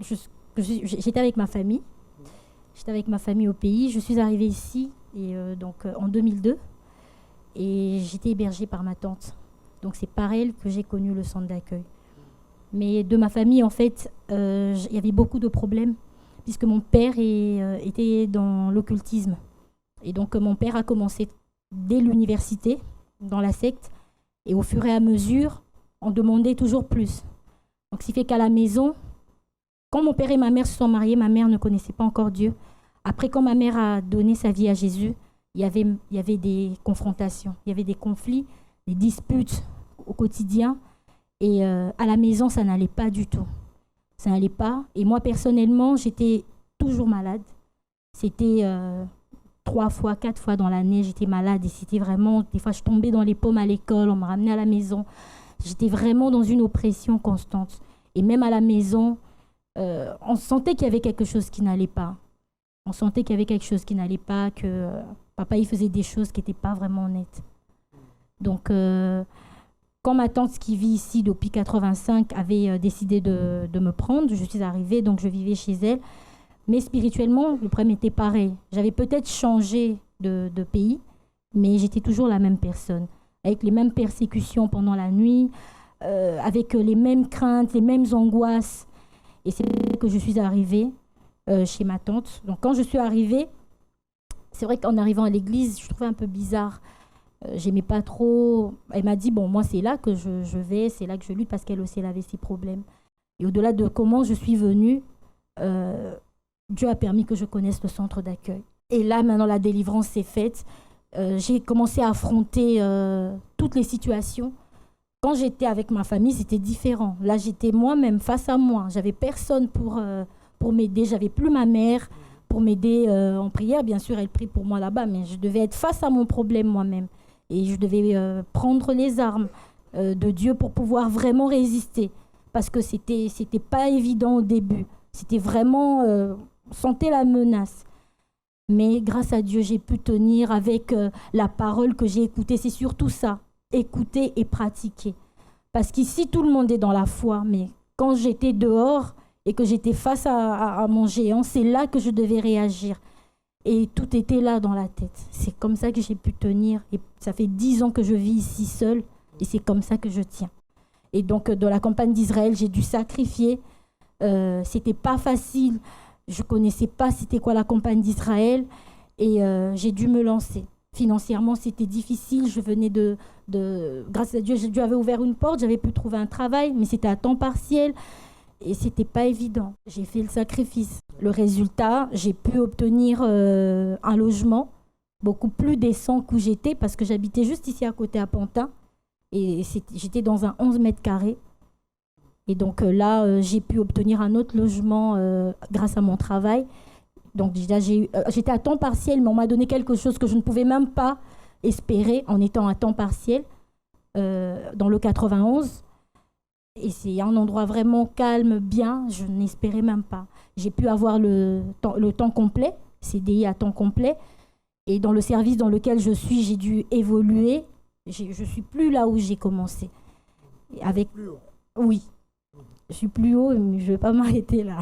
j'étais avec ma famille. J'étais avec ma famille au pays. Je suis arrivée ici en 2002 et j'étais hébergée par ma tante. Donc c'est par elle que j'ai connu le centre d'accueil. Mais de ma famille, en fait, il y avait beaucoup de problèmes puisque mon père était dans l'occultisme. Et donc mon père a commencé dès l'université, dans la secte, et au fur et à mesure, on demandait toujours plus. Donc, ce qui fait qu'à la maison, quand mon père et ma mère se sont mariés, ma mère ne connaissait pas encore Dieu. Après, quand ma mère a donné sa vie à Jésus, il y avait des confrontations, il y avait des conflits, des disputes au quotidien. Et à la maison, ça n'allait pas du tout. Ça n'allait pas. Et moi, personnellement, j'étais toujours malade. C'était 3 fois, 4 fois dans l'année, j'étais malade. Et c'était vraiment, des fois, je tombais dans les pommes à l'école, on me ramenait à la maison. J'étais vraiment dans une oppression constante. Et même à la maison, on sentait qu'il y avait quelque chose qui n'allait pas. On sentait qu'il y avait quelque chose qui n'allait pas, que papa, il faisait des choses qui n'étaient pas vraiment nettes. Donc, quand ma tante qui vit ici depuis 85 avait décidé de me prendre, je suis arrivée, donc je vivais chez elle. Mais spirituellement, le problème était pareil. J'avais peut-être changé de pays, mais j'étais toujours la même personne, avec les mêmes persécutions pendant la nuit, avec les mêmes craintes, les mêmes angoisses. Et c'est là que je suis arrivée chez ma tante. Donc quand je suis arrivée, c'est vrai qu'en arrivant à l'église, je trouvais un peu bizarre. J'aimais pas trop. Elle m'a dit, bon, moi c'est là que je vais, c'est là que je lutte, parce qu'elle aussi elle avait ses problèmes. Et au-delà de comment je suis venue, Dieu a permis que je connaisse le centre d'accueil. Et là, maintenant, la délivrance s'est faite. J'ai commencé à affronter toutes les situations. Quand j'étais avec ma famille, c'était différent. Là, j'étais moi-même face à moi. J'avais personne pour m'aider. J'avais plus ma mère pour m'aider en prière. Bien sûr, elle prie pour moi là-bas, mais je devais être face à mon problème moi-même. Et je devais prendre les armes de Dieu pour pouvoir vraiment résister. Parce que c'était pas évident au début. C'était vraiment... on sentait la menace. Mais grâce à Dieu, j'ai pu tenir avec la parole que j'ai écoutée. C'est surtout ça, écouter et pratiquer. Parce qu'ici, tout le monde est dans la foi. Mais quand j'étais dehors et que j'étais face à mon géant, c'est là que je devais réagir. Et tout était là dans la tête. C'est comme ça que j'ai pu tenir. Et ça fait 10 ans que je vis ici seule. Et c'est comme ça que je tiens. Et donc, dans la campagne d'Israël, j'ai dû sacrifier. C'était pas facile. Je connaissais pas c'était quoi la campagne d'Israël. Et j'ai dû me lancer. Financièrement, c'était difficile. Je venais grâce à Dieu, Dieu avait ouvert une porte. J'avais pu trouver un travail, mais c'était à temps partiel. Et c'était pas évident. J'ai fait le sacrifice. Le résultat, j'ai pu obtenir un logement beaucoup plus décent qu'où j'étais, parce que j'habitais juste ici à côté à Pantin. Et j'étais dans un 11 mètres carrés. Et donc là, j'ai pu obtenir un autre logement grâce à mon travail. Donc déjà, j'étais à temps partiel, mais on m'a donné quelque chose que je ne pouvais même pas espérer en étant à temps partiel dans le 91. Et c'est un endroit vraiment calme, bien, je n'espérais même pas. J'ai pu avoir le temps complet, CDI à temps complet. Et dans le service dans lequel je suis, j'ai dû évoluer. Je ne suis plus là où j'ai commencé. Avec... Oui, je suis plus haut, mais je ne vais pas m'arrêter là.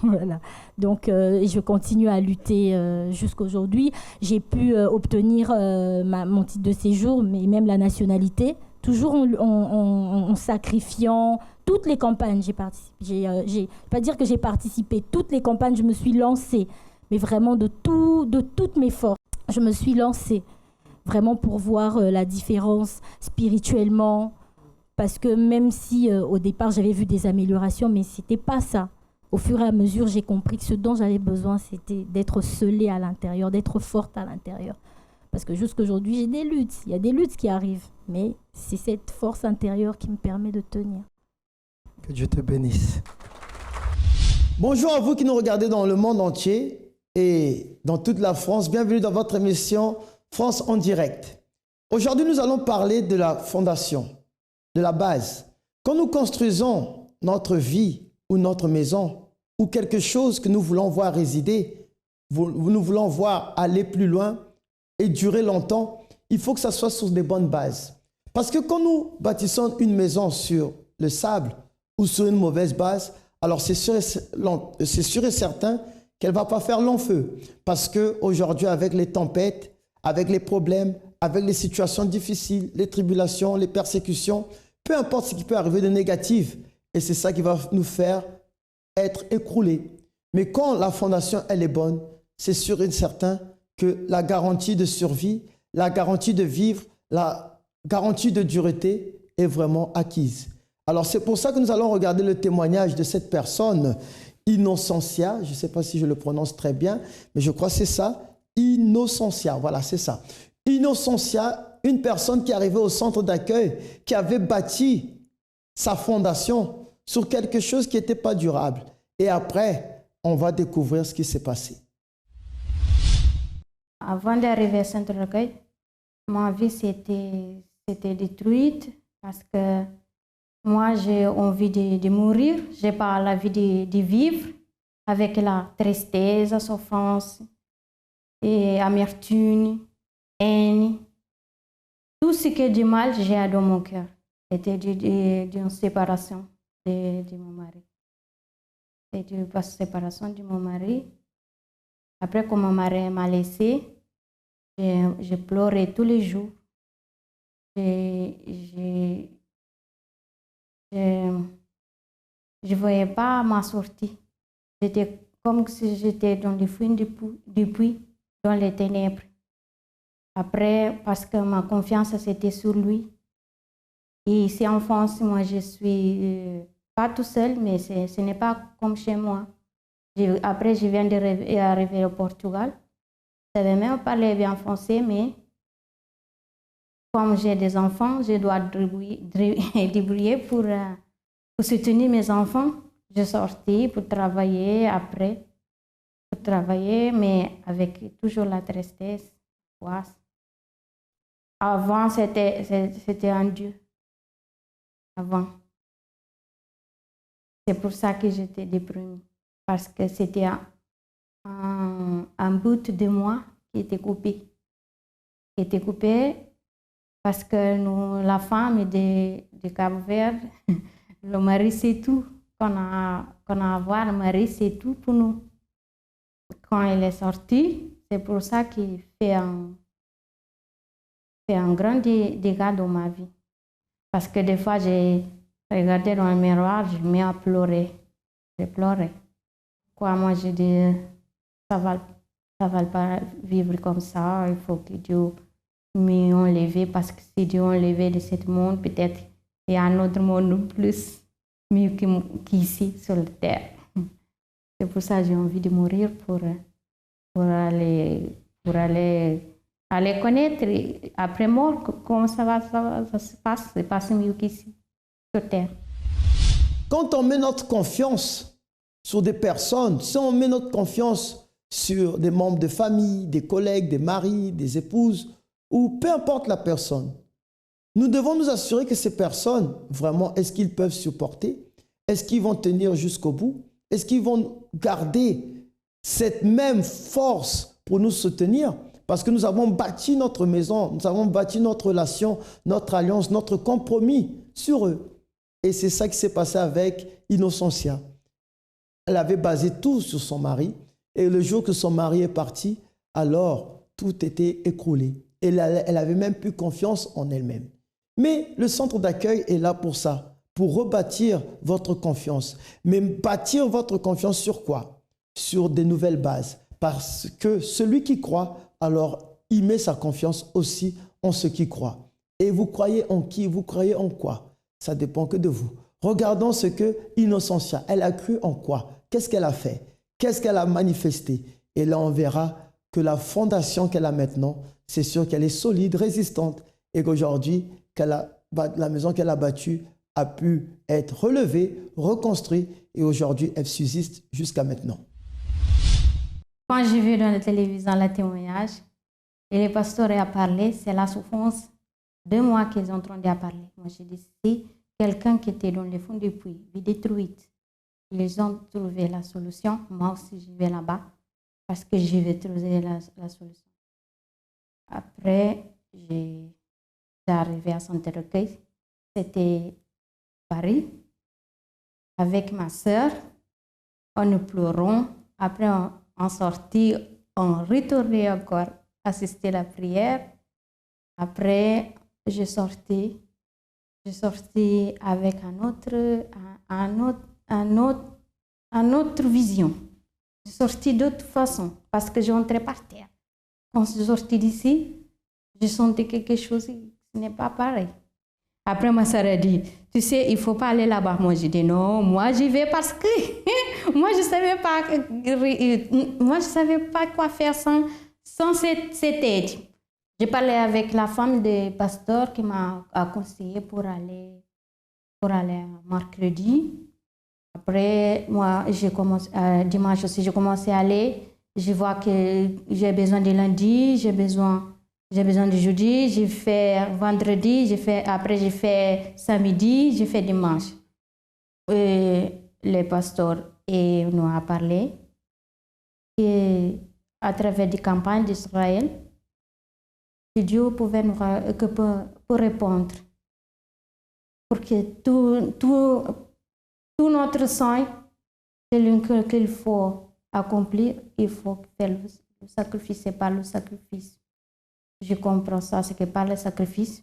Voilà. Donc, je continue à lutter jusqu'à aujourd'hui. J'ai pu obtenir mon titre de séjour, mais même la nationalité, toujours en sacrifiant toutes les campagnes. J'ai participé. Pas dire que j'ai participé, toutes les campagnes, je me suis lancée, mais vraiment de toutes mes forces. Je me suis lancée, vraiment pour voir la différence spirituellement, parce que même si au départ j'avais vu des améliorations, mais c'était pas ça. Au fur et à mesure, j'ai compris que ce dont j'avais besoin, c'était d'être scellée à l'intérieur, d'être forte à l'intérieur. Parce que jusqu'à aujourd'hui, j'ai des luttes. Il y a des luttes qui arrivent, mais c'est cette force intérieure qui me permet de tenir. Que Dieu te bénisse. Bonjour à vous qui nous regardez dans le monde entier et dans toute la France. Bienvenue dans votre émission France en direct. Aujourd'hui, nous allons parler de la fondation, de la base. Quand nous construisons notre vie ou notre maison ou quelque chose que nous voulons voir résider, nous voulons voir aller plus loin et durer longtemps, il faut que ça soit sur des bonnes bases. Parce que quand nous bâtissons une maison sur le sable ou sur une mauvaise base, alors c'est sûr et certain qu'elle ne va pas faire long feu. Parce qu'aujourd'hui, avec les tempêtes, avec les problèmes, avec les situations difficiles, les tribulations, les persécutions, peu importe ce qui peut arriver de négatif, et c'est ça qui va nous faire être écroulés. Mais quand la fondation, elle est bonne, c'est sûr et certain que la garantie de survie, la garantie de vivre, la garantie de dureté est vraiment acquise. Alors c'est pour ça que nous allons regarder le témoignage de cette personne, Innocentia, je ne sais pas si je le prononce très bien, mais je crois que c'est ça, Innocentia, voilà, c'est ça. Innocentia, une personne qui est arrivée au centre d'accueil, qui avait bâti sa fondation sur quelque chose qui n'était pas durable. Et après, on va découvrir ce qui s'est passé. Avant d'arriver au centre d'accueil, ma vie s'était détruite parce que moi, j'ai envie de mourir. Je n'ai pas envie de vivre avec la tristesse, la souffrance, et amertume, haine. Tout ce qui est du mal, j'ai dans mon cœur. C'était d'une séparation de mon mari. C'était une séparation de mon mari. Après que mon mari m'a laissé, j'ai pleuré tous les jours. Je ne voyais pas ma sortie. J'étais comme si j'étais dans le fond du puits, dans les ténèbres. Après, parce que ma confiance c'était sur lui. Et ici en France, moi je suis pas tout seul, mais ce n'est pas comme chez moi. Après, je viens d'arriver au Portugal. Je savais même parler bien français, mais comme j'ai des enfants, je dois débrouiller pour soutenir mes enfants. Je sortis pour travailler après, mais avec toujours la tristesse. Avant, c'était un Dieu. Avant. C'est pour ça que j'étais déprimée. Parce que c'était un bout de moi qui était coupé. Qui était coupé parce que nous, la femme de Cap-Vert, le mari c'est tout. Qu'on a à voir, le mari c'est tout pour nous. Quand il est sorti, c'est pour ça qu'il fait un grand dégât dans ma vie. Parce que des fois, j'ai regardé dans le miroir, je me mets à pleurer. J'ai pleuré. Quoi, moi, j'ai dit, ça va pas vivre comme ça, il faut que Dieu m'enlève, parce que si Dieu enlève de ce monde, peut-être il y a un autre monde plus mieux qu'ici sur la terre. C'est pour ça que j'ai envie de mourir pour aller connaître après mort comment ça se passe. C'est pas mieux qu'ici sur terre. Quand on met notre confiance sur des personnes, si on met notre confiance sur des membres de famille, des collègues, des maris, des épouses, ou peu importe la personne, nous devons nous assurer que ces personnes, vraiment, est-ce qu'ils peuvent supporter? Est-ce qu'ils vont tenir jusqu'au bout? Est-ce qu'ils vont garder cette même force pour nous soutenir? Parce que nous avons bâti notre maison, nous avons bâti notre relation, notre alliance, notre compromis sur eux. Et c'est ça qui s'est passé avec Innocentia. Elle avait basé tout sur son mari. Et le jour que son mari est parti, alors tout était écroulé. Et elle avait même plus confiance en elle-même. Mais le centre d'accueil est là pour ça, pour rebâtir votre confiance. Mais bâtir votre confiance sur quoi? Sur des nouvelles bases. Parce que celui qui croit, alors il met sa confiance aussi en ceux qui croient. Et vous croyez en qui? Vous croyez en quoi? Ça dépend que de vous. Regardons ce que Innocentia, elle a cru en quoi? Qu'est-ce qu'elle a fait? Qu'est-ce qu'elle a manifesté? Et là, on verra que la fondation qu'elle a maintenant, c'est sûr qu'elle est solide, résistante, et qu'aujourd'hui, la maison qu'elle a bâtie a pu être relevée, reconstruite, et aujourd'hui, elle subsiste jusqu'à maintenant. Quand j'ai vu dans la télévision le témoignage, et le pasteur a parlé, c'est la souffrance de moi qu'ils ont entendu parler. Moi, j'ai dit, si quelqu'un qui était dans le fond du puits, vie détruite, ils ont trouvé la solution, moi aussi je vais là-bas, parce que je vais trouver la solution. Après, j'ai arrivé à Saint-Recueil, c'était Paris, avec ma sœur, on nous pleurons. Après, on sortit, on retournait encore assister à la prière. Après, je sortis avec une autre vision. Je sortis d'autre façon parce que j'entrais par terre. Quand je suis sortie d'ici, je sentais quelque chose qui n'est pas pareil. Après, ma sœur a dit, tu sais, il ne faut pas aller là-bas. Moi, j'ai dit non, moi j'y vais parce que moi je ne savais pas quoi faire sans cette aide. J'ai parlé avec la femme du pasteur qui m'a conseillé pour aller mercredi. Après, moi, dimanche aussi, j'ai commencé à aller. Je vois que j'ai besoin de lundi, j'ai besoin de jeudi, j'ai fait vendredi, après j'ai fait samedi, j'ai fait dimanche. Et le pasteur nous a parlé et à travers des campagnes d'Israël, que Dieu pouvait pour répondre, pour que tout notre sang, qu'il faut accomplir, il faut faire le sacrifice, c'est pas le sacrifice. Je comprends ça, c'est que par le sacrifice,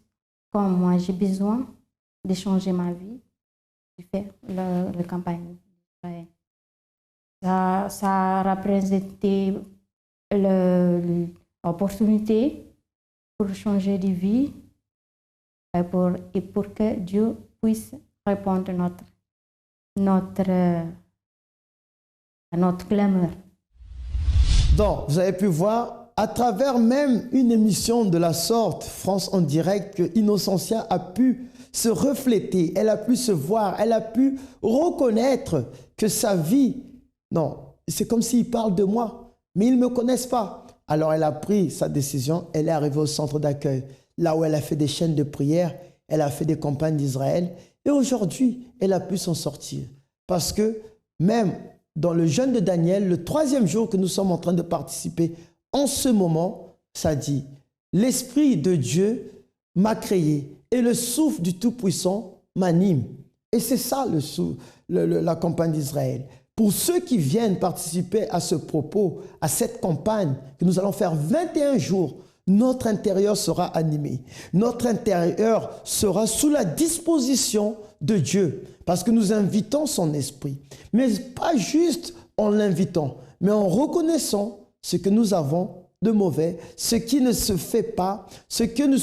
comme moi j'ai besoin de changer ma vie, je fais la campagne. Ça a représenté l'opportunité pour changer de vie et pour que Dieu puisse répondre à notre clameur. Donc, vous avez pu voir, à travers même une émission de la sorte, France en direct, que Innocentia a pu se refléter, elle a pu se voir, elle a pu reconnaître que sa vie, non, c'est comme s'ils parlent de moi, mais ils ne me connaissent pas. Alors elle a pris sa décision, elle est arrivée au centre d'accueil, là où elle a fait des chaînes de prière, elle a fait des campagnes d'Israël, et aujourd'hui, elle a pu s'en sortir. Parce que même dans le jeûne de Daniel, le 3e jour que nous sommes en train de participer, en ce moment, ça dit, l'Esprit de Dieu m'a créé et le souffle du Tout-Puissant m'anime. Et c'est ça la campagne d'Israël. Pour ceux qui viennent participer à ce propos, à cette campagne que nous allons faire 21 jours, notre intérieur sera animé. Notre intérieur sera sous la disposition de Dieu parce que nous invitons son esprit. Mais pas juste en l'invitant, mais en reconnaissant ce que nous avons de mauvais, ce qui ne se fait pas, ce que nous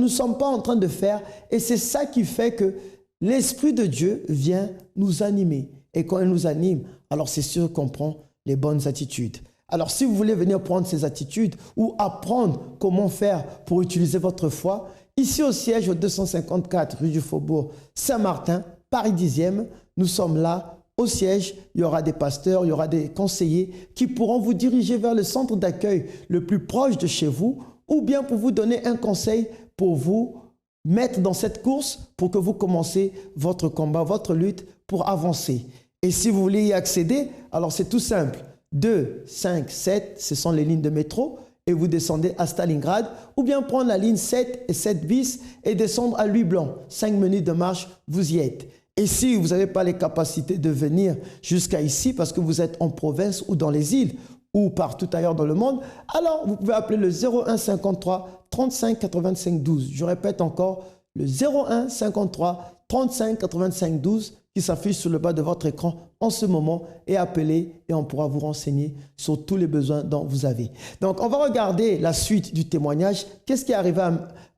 ne sommes pas en train de faire. Et c'est ça qui fait que l'Esprit de Dieu vient nous animer. Et quand il nous anime, alors c'est sûr qu'on prend les bonnes attitudes. Alors si vous voulez venir prendre ces attitudes ou apprendre comment faire pour utiliser votre foi, ici au siège au 254 rue du Faubourg Saint-Martin, Paris 10e, nous sommes là au siège. Il y aura des pasteurs, il y aura des conseillers qui pourront vous diriger vers le centre d'accueil le plus proche de chez vous ou bien pour vous donner un conseil pour vous mettre dans cette course pour que vous commenciez votre combat, votre lutte pour avancer. Et si vous voulez y accéder, alors c'est tout simple. 2, 5, 7, ce sont les lignes de métro et vous descendez à Stalingrad ou bien prendre la ligne 7 et 7 bis et descendre à Louis Blanc. 5 minutes de marche, vous y êtes. Et si vous n'avez pas les capacités de venir jusqu'à ici parce que vous êtes en province ou dans les îles ou partout ailleurs dans le monde, alors vous pouvez appeler le 01 53 35 85 12. Je répète encore, le 01 53 35 85 12 qui s'affiche sur le bas de votre écran en ce moment et appelez et on pourra vous renseigner sur tous les besoins dont vous avez. Donc, on va regarder la suite du témoignage. Qu'est-ce qui est arrivé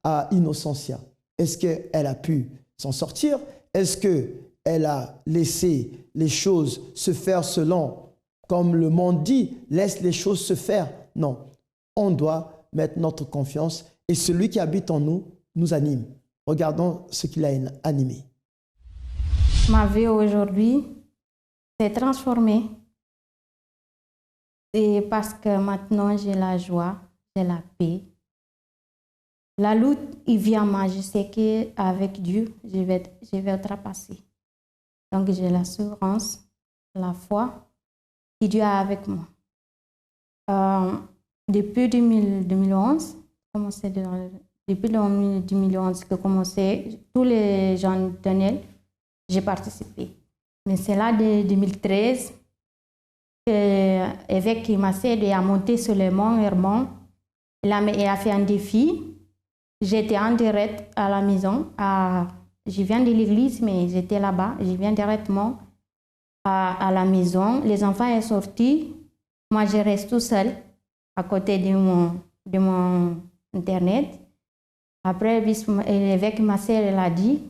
à Innocentia? Est-ce qu'elle a pu s'en sortir? Est-ce qu'elle a laissé les choses se faire selon, comme le monde dit, laisse les choses se faire? Non, on doit mettre notre confiance et celui qui habite en nous nous anime. Regardons ce qu'il a animé. Ma vie aujourd'hui s'est transformée et parce que maintenant j'ai la joie, j'ai la paix. La lutte, il vient à moi, je sais qu'avec Dieu, je vais outrepasser. Donc j'ai l'assurance, la foi que Dieu est avec moi. Depuis 2011, depuis 2011 que commencé, tous les gens de Daniel, j'ai participé. Mais c'est là de 2013, l'évêque qui m'a aidé à monter sur le mont Hermon. Il a fait un défi. J'étais en direct à la maison. Je viens de l'église, mais j'étais là-bas. Je viens directement à la maison. Les enfants sont sortis. Moi, je reste tout seul à côté de mon Internet. Après, l'évêque ma sœur, elle a dit,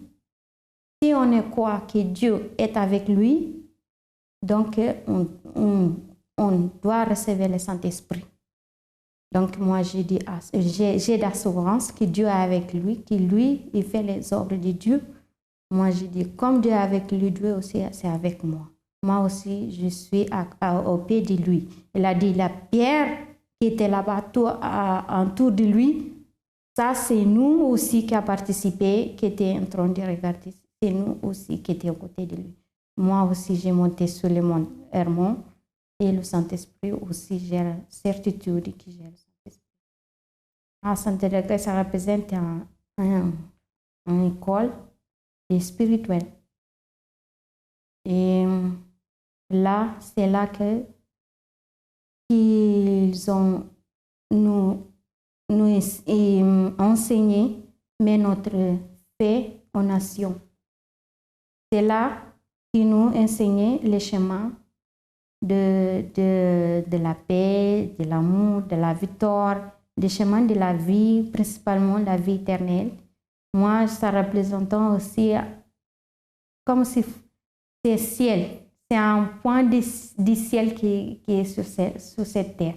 si on croit que Dieu est avec lui, donc on doit recevoir le Saint-Esprit. Donc moi, j'ai l'assurance que Dieu est avec lui, que lui, il fait les œuvres de Dieu. Moi, je dis, comme Dieu est avec lui, Dieu aussi, c'est avec moi. Moi aussi, je suis au pied de lui. Il a dit, la pierre qui était là-bas autour de lui, ça, c'est nous aussi qui avons participé, qui étaient en train de regarder. C'est nous aussi qui étions aux côtés de lui. Moi aussi, j'ai monté sur le mont Hermon et le Saint-Esprit aussi, j'ai la certitude que j'ai le Saint-Esprit. Saint-Esprit, ça représente une école spirituelle. Et là, c'est là qu'ils ont nous enseigné, mais notre fait aux nations. C'est là qu'ils nous enseignaient les chemins de la paix, de l'amour, de la victoire, les chemins de la vie, principalement la vie éternelle. Moi, ça représente aussi comme si c'est ciel. C'est un point du ciel qui est sur cette terre.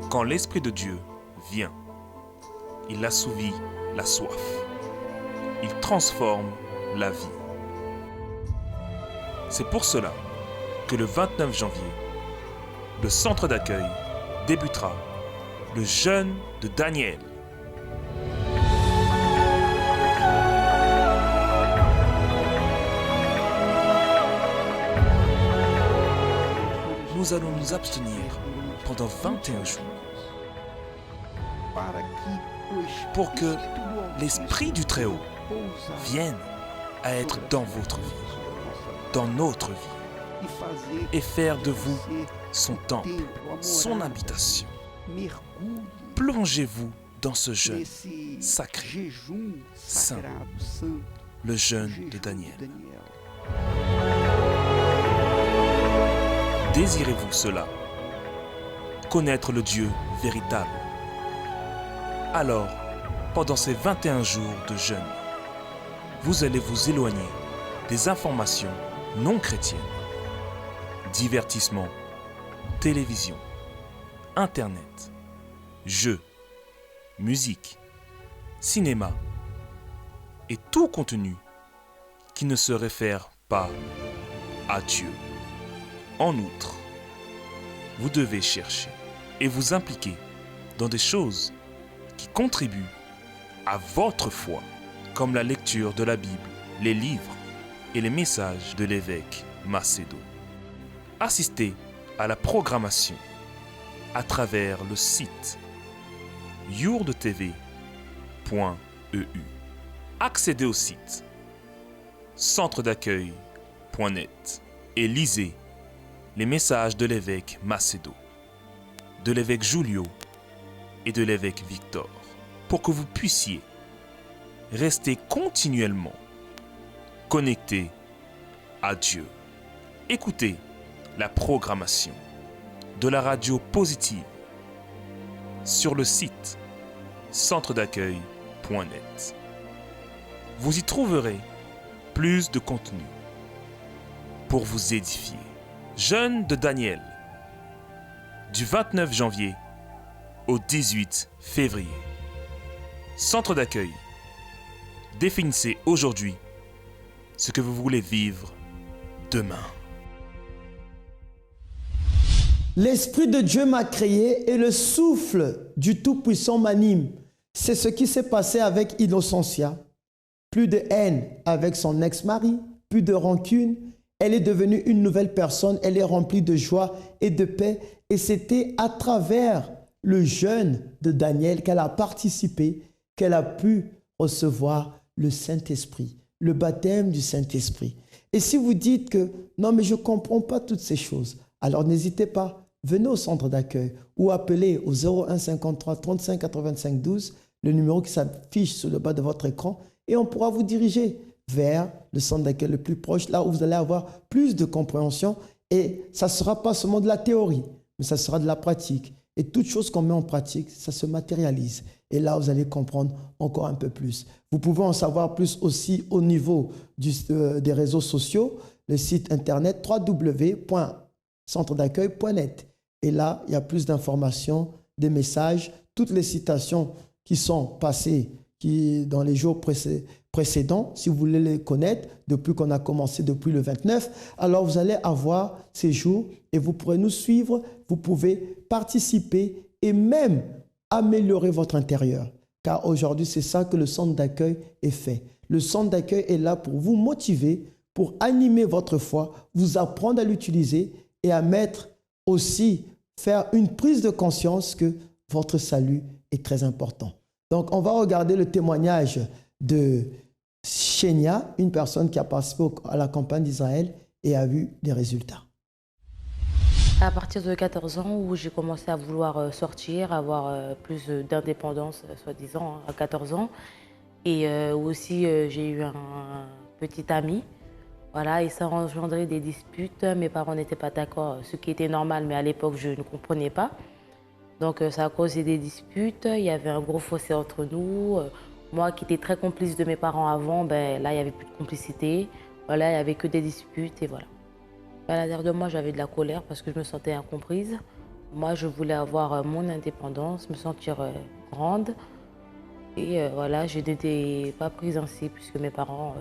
Quand l'Esprit de Dieu vient, il assouvit la soif. Il transforme la vie. C'est pour cela que le 29 janvier, le centre d'accueil débutera le jeûne de Daniel. Nous allons nous abstenir pendant 21 jours pour que l'Esprit du Très-Haut vienne à être dans votre vie, dans notre vie, et faire de vous son temple, son habitation. Plongez-vous dans ce jeûne sacré, saint, le jeûne de Daniel. Désirez-vous cela? Connaître le Dieu véritable? Alors, pendant ces 21 jours de jeûne, vous allez vous éloigner des informations non chrétiennes, divertissement, télévision, Internet, jeux, musique, cinéma et tout contenu qui ne se réfère pas à Dieu. En outre, vous devez chercher et vous impliquer dans des choses qui contribuent à votre foi, comme la lecture de la Bible, les livres et les messages de l'évêque Macedo. Assistez à la programmation à travers le site yourdetv.eu. Accédez au site centredaccueil.net et lisez les messages de l'évêque Macedo, de l'évêque Julio et de l'évêque Victor, pour que vous puissiez rester continuellement connecté à Dieu. Écoutez la programmation de la radio positive sur le site centredaccueil.net. Vous y trouverez plus de contenu pour vous édifier. Jeûne de Daniel, du 29 janvier au 18 février. Centre d'accueil, définissez aujourd'hui ce que vous voulez vivre demain. L'Esprit de Dieu m'a créé et le souffle du Tout-Puissant m'anime. C'est ce qui s'est passé avec Innocentia. Plus de haine avec son ex-mari, plus de rancune. Elle est devenue une nouvelle personne, elle est remplie de joie et de paix. Et c'était à travers le jeûne de Daniel qu'elle a participé, qu'elle a pu recevoir le Saint-Esprit, le baptême du Saint-Esprit. Et si vous dites que non, mais je ne comprends pas toutes ces choses, alors n'hésitez pas, venez au centre d'accueil ou appelez au 01 53 35 85 12, le numéro qui s'affiche sur le bas de votre écran, et on pourra vous diriger vers le centre d'accueil le plus proche, là où vous allez avoir plus de compréhension. Et ça ne sera pas seulement de la théorie, mais ça sera de la pratique. Et toute chose qu'on met en pratique, ça se matérialise. Et là, vous allez comprendre encore un peu plus. Vous pouvez en savoir plus aussi au niveau des réseaux sociaux, le site internet www.centredaccueil.net. Et là, il y a plus d'informations, des messages, toutes les citations qui sont passées dans les jours précédents, si vous voulez les connaître, depuis qu'on a commencé depuis le 29, alors vous allez avoir ces jours et vous pourrez nous suivre, vous pouvez participer et même améliorer votre intérieur. Car aujourd'hui, c'est ça que le centre d'accueil est fait. Le centre d'accueil est là pour vous motiver, pour animer votre foi, vous apprendre à l'utiliser et à faire une prise de conscience que votre salut est très important. Donc, on va regarder le témoignage de Shenia, une personne qui a participé à la campagne d'Israël et a vu des résultats. À partir de 14 ans, où j'ai commencé à vouloir sortir, avoir plus d'indépendance, soi-disant, à 14 ans. Et aussi, j'ai eu un petit ami. Voilà, et ça a engendré des disputes. Mes parents n'étaient pas d'accord, ce qui était normal, mais à l'époque, je ne comprenais pas. Donc ça a causé des disputes, il y avait un gros fossé entre nous. Moi qui étais très complice de mes parents avant, là il n'y avait plus de complicité. Voilà, il n'y avait que des disputes et voilà. À l'intérieur de moi, j'avais de la colère parce que je me sentais incomprise. Moi, je voulais avoir mon indépendance, me sentir grande. Et voilà, je n'étais pas prise ainsi puisque mes parents,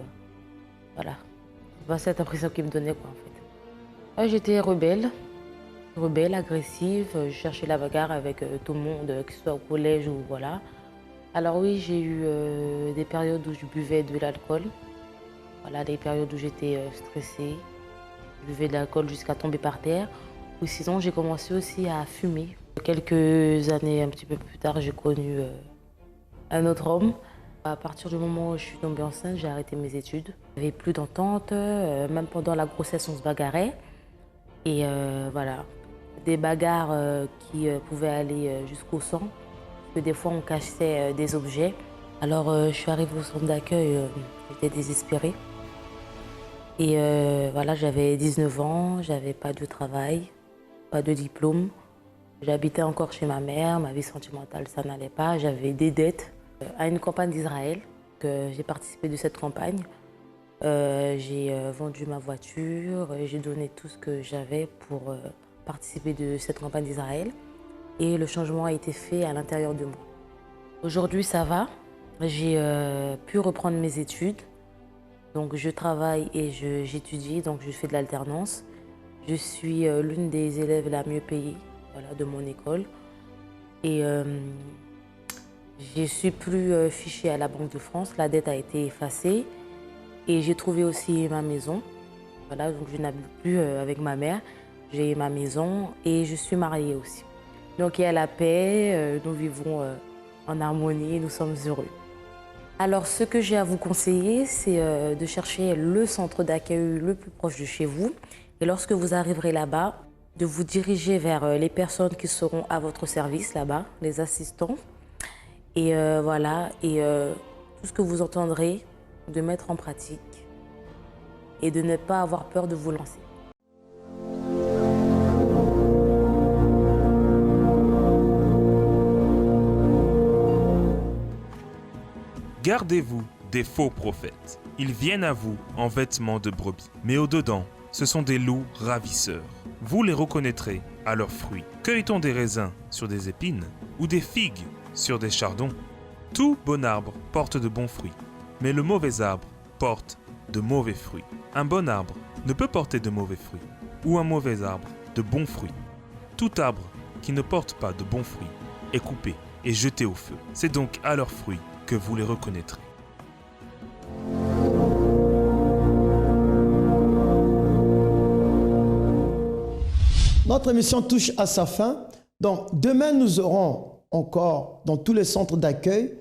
voilà. C'est pas cette impression qu'ils me donnaient quoi en fait. J'étais rebelle, agressive, je cherchais la bagarre avec tout le monde, que ce soit au collège ou voilà. Alors oui, j'ai eu des périodes où je buvais de l'alcool. Voilà, des périodes où j'étais stressée. Je buvais de l'alcool jusqu'à tomber par terre. Ou sinon, j'ai commencé aussi à fumer. Quelques années, un petit peu plus tard, j'ai connu un autre homme. À partir du moment où je suis tombée enceinte, j'ai arrêté mes études. Il n'y avait plus d'entente, même pendant la grossesse, on se bagarrait. Et voilà, des bagarres qui pouvaient aller jusqu'au sang. Parce que des fois, on cachait des objets. Alors, je suis arrivée au centre d'accueil, j'étais désespérée. Et voilà, j'avais 19 ans, j'avais pas de travail, pas de diplôme. J'habitais encore chez ma mère, ma vie sentimentale, ça n'allait pas. J'avais des dettes à une campagne d'Israël. J'ai participé de cette campagne. J'ai vendu ma voiture, j'ai donné tout ce que j'avais pour participer de cette campagne d'Israël. Et le changement a été fait à l'intérieur de moi. Aujourd'hui, ça va. J'ai pu reprendre mes études. Donc, je travaille et j'étudie, donc je fais de l'alternance. Je suis l'une des élèves la mieux payée, voilà, de mon école. Et je ne suis plus fichée à la Banque de France. La dette a été effacée. Et j'ai trouvé aussi ma maison. Voilà, donc je n'habite plus avec ma mère. J'ai ma maison et je suis mariée aussi. Donc il y a la paix, nous vivons en harmonie, nous sommes heureux. Alors ce que j'ai à vous conseiller, c'est de chercher le centre d'accueil le plus proche de chez vous. Et lorsque vous arriverez là-bas, de vous diriger vers les personnes qui seront à votre service là-bas, les assistants. Et voilà, et tout ce que vous entendrez, de mettre en pratique et de ne pas avoir peur de vous lancer. Gardez-vous des faux prophètes. Ils viennent à vous en vêtements de brebis, mais au-dedans, ce sont des loups ravisseurs. Vous les reconnaîtrez à leurs fruits. Cueille-t-on des raisins sur des épines ou des figues sur des chardons? Tout bon arbre porte de bons fruits, mais le mauvais arbre porte de mauvais fruits. Un bon arbre ne peut porter de mauvais fruits, ou un mauvais arbre de bons fruits. Tout arbre qui ne porte pas de bons fruits est coupé et jeté au feu. C'est donc à leurs fruits que vous les reconnaîtrez. Notre émission touche à sa fin. Donc, demain, nous aurons encore, dans tous les centres d'accueil,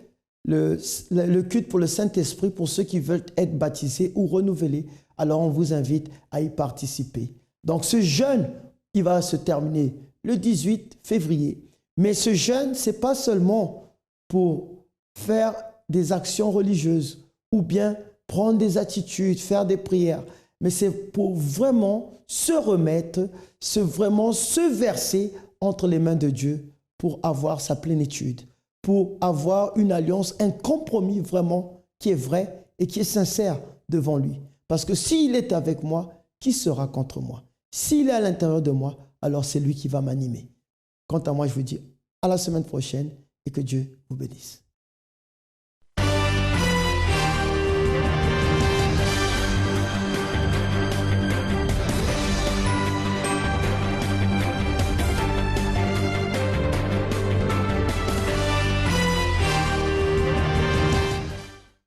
le culte pour le Saint-Esprit pour ceux qui veulent être baptisés ou renouvelés. Alors on vous invite à y participer. Donc ce jeûne, il va se terminer le 18 février. Mais ce jeûne, ce n'est pas seulement pour faire des actions religieuses ou bien prendre des attitudes, faire des prières, mais c'est pour vraiment se remettre, vraiment se verser entre les mains de Dieu pour avoir sa plénitude, pour avoir une alliance, un compromis vraiment qui est vrai et qui est sincère devant lui. Parce que s'il est avec moi, qui sera contre moi? S'il est à l'intérieur de moi, alors c'est lui qui va m'animer. Quant à moi, je vous dis à la semaine prochaine et que Dieu vous bénisse.